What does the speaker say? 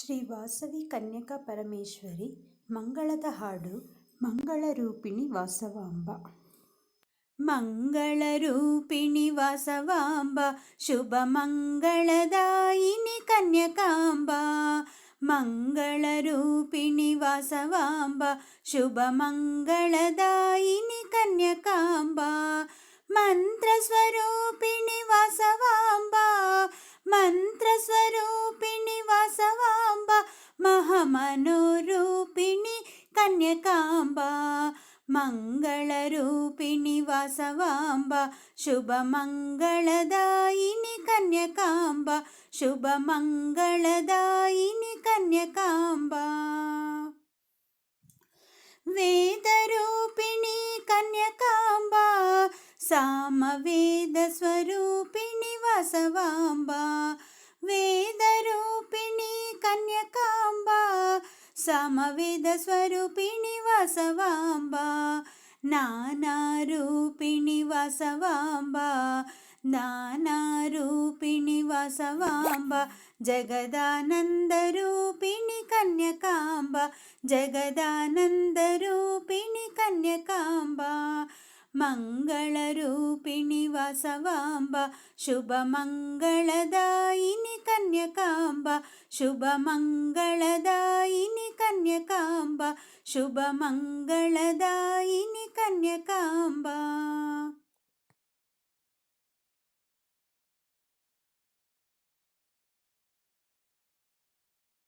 ಶ್ರೀ ವಾಸವಿ ಕನ್ಯಕಾ ಪರಮೇಶ್ವರಿ ಮಂಗಳದ ಹಾಡು ಮಂಗಳರೂಪಿಣಿ ವಾಸವಾಂಬ. ಮಂಗಳರೂಪಿಣಿ ವಾಸವಾಂಬ ಶುಭ ಮಂಗಳದಾಯಿನಿ ಕನ್ಯಕಾಂಬ. ಮಂಗಳರೂಪಿಣಿ ವಾಸವಾಂಬ ಶುಭ ಮಂಗಳದಾಯಿನಿ ಕನ್ಯಕಾಂಬ. ಮಂತ್ರಸ್ವರೂಪಿಣಿ ವಾಸವಾಂಬ, ಮಂತ್ರಸ್ವರೂಪಿಣಿ ವಾಸವಾಂಬ, ಮಹಾಮನೋರೂಪಿಣಿ ಕನ್ಯಕಾಂಬ. ಮಂಗಳರೂಪಿಣಿ ವಾಸವಾಂಬ ಶುಭ ಮಂಗಳದಾಯಿನಿ ಕನ್ಯಕಾಂಬ. ಶುಭ ಮಂಗಳದಾಯಿನಿ ಕನ್ಯಕಾಂಬ. ವೇದರೂಪಿಣಿ ಕನ್ಯಕಾಂಬ, ಸಾಮವೇದ ಸ್ವರೂಪಿಣಿ ವಾಸವಾಂಬ. ವೇದರೂಪಿಣಿ ಕನ್ಯಕಾಂಬ, ಸಾಮವೇದ ಸ್ವರೂಪಿಣಿ ವಾಸವಾಂಬ. ನಾನಾರೂಪಿಣಿ ವಾಸವಾಂಬ, ನಾನಾರೂಪಿಣಿ ವಾಸವಾಂಬ. ಜಗದಾನಂದರೂಪಿಣಿ ಕನ್ಯಕಾಂಬ, ಜಗದಾನಂದರೂಪಿಣಿ ಕನ್ಯಕಾಂಬ. ಮಂಗಳರೂಪಿಣಿ ವಾಸವಾಂಬ ಶುಭ ಮಂಗಳದಾಯಿನಿ ಕನ್ಯಕಾಂಬ. ಶುಭ ಮಂಗಳದಾಯಿನಿ ಕನ್ಯಕಾಂಬ. ಶುಭ ಮಂಗಳದಾಯಿನಿ ಕನ್ಯಕಾಂಬ.